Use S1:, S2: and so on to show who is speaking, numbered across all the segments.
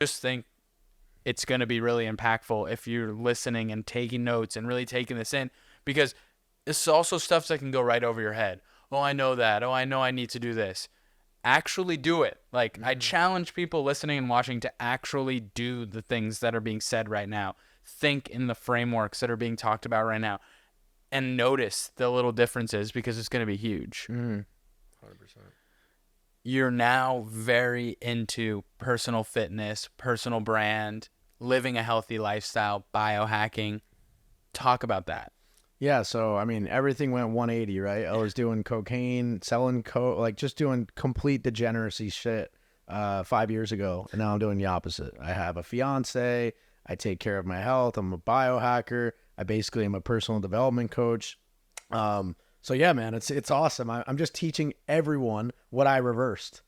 S1: just think it's going to be really impactful if you're listening and taking notes and really taking this in, because this is also stuff that can go right over your head. Oh, I know that. Oh, I know I need to do this. Actually do it. Like, I challenge people listening and watching to actually do the things that are being said right now. Think in the frameworks that are being talked about right now and notice the little differences, because it's going to be huge.
S2: 100%.
S1: You're now very into personal fitness, personal brand, living a healthy lifestyle, biohacking. Talk about that.
S2: Yeah, so I mean, everything went 180, right? I was doing cocaine, selling like just doing complete degeneracy shit 5 years ago, and now I'm doing the opposite. I have a fiance. I take care of my health. I'm a biohacker. I basically am a personal development coach. So yeah, man, it's awesome. I'm just teaching everyone what I reversed.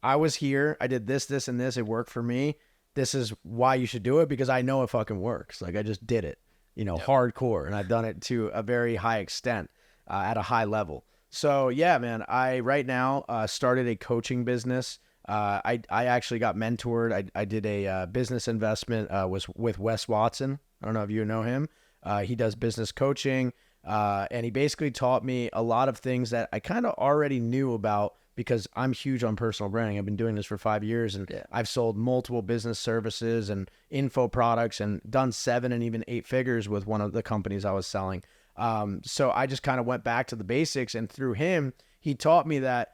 S2: I was here. I did this, this, and this. It worked for me. This is why you should do it, because I know it fucking works. Like, I just did it. Hardcore. And I've done it to a very high extent, at a high level. So yeah, man, I right now started a coaching business. I actually got mentored. I did a business investment with Wes Watson. I don't know if you know him. He does business coaching. And he basically taught me a lot of things that I kind of already knew about, because I'm huge on personal branding. I've been doing this for 5 years, and I've sold multiple business services and info products and done 7 and even 8 figures with one of the companies I was selling. So I just kind of went back to the basics, and through him, he taught me that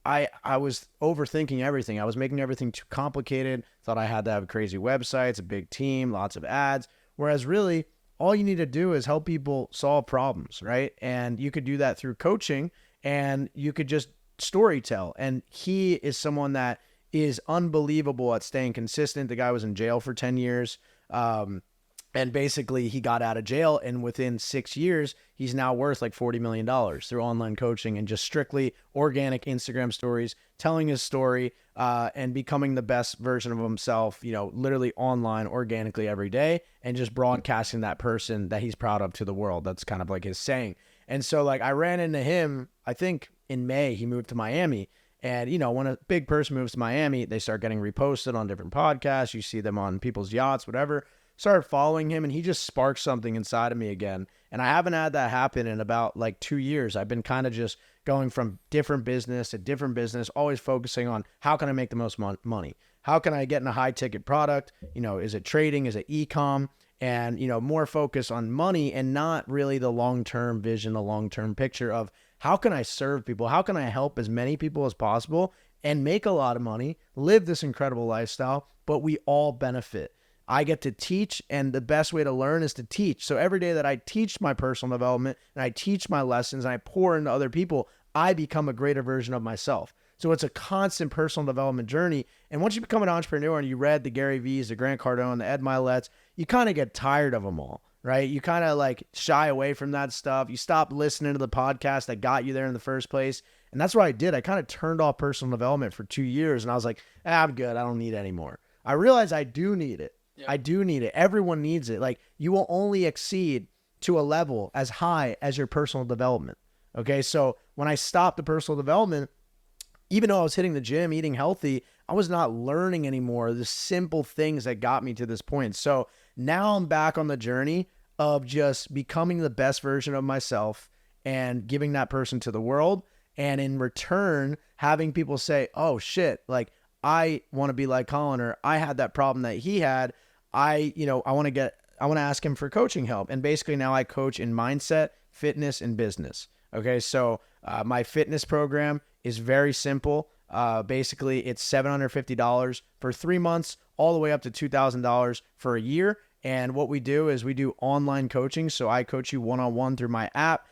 S2: I was overthinking everything. I was making everything too complicated. Thought I had to have crazy websites, a big team, lots of ads. Whereas really, all you need to do is help people solve problems, right? And you could do that through coaching, and you could just story tell. And he is someone that is unbelievable at staying consistent. The guy was in jail for 10 years. And basically he got out of jail, and within 6 years, he's now worth like $40 million through online coaching and just strictly organic Instagram stories, telling his story, and becoming the best version of himself, literally online organically every day, and just broadcasting that person that he's proud of to the world. That's kind of like his saying. And so like I ran into him, I think in May, he moved to Miami. And, when a big person moves to Miami, they start getting reposted on different podcasts. You see them on people's yachts, whatever. Started following him, and he just sparked something inside of me again. And I haven't had that happen in about like 2 years. I've been kind of just going from different business to different business, always focusing on how can I make the most money? How can I get in a high ticket product? Is it trading? Is it e-com? And, more focus on money and not really the long-term vision, the long-term picture of how can I serve people? How can I help as many people as possible and make a lot of money, live this incredible lifestyle, but we all benefit. I get to teach, and the best way to learn is to teach. So every day that I teach my personal development and I teach my lessons and I pour into other people, I become a greater version of myself. So it's a constant personal development journey. And once you become an entrepreneur and you read the Gary V's, the Grant Cardone, the Ed Milet's, you kind of get tired of them all, right? You kind of like shy away from that stuff. You stop listening to the podcast that got you there in the first place. And that's what I did. I kind of turned off personal development for 2 years, and I was like, I'm good. I don't need it anymore. I realized I do need it. Yep. I do need it. Everyone needs it. Like, you will only exceed to a level as high as your personal development. Okay. So when I stopped the personal development, even though I was hitting the gym, eating healthy, I was not learning anymore the simple things that got me to this point. So now I'm back on the journey of just becoming the best version of myself and giving that person to the world. And in return, having people say, oh shit, like, I want to be like Colin, or I had that problem that he had. I want to ask him for coaching help. And basically now I coach in mindset, fitness, and business. Okay. So my fitness program is very simple. Basically it's $750 for 3 months, all the way up to $2,000 for a year. And what we do is we do online coaching. So I coach you one-on-one through my app.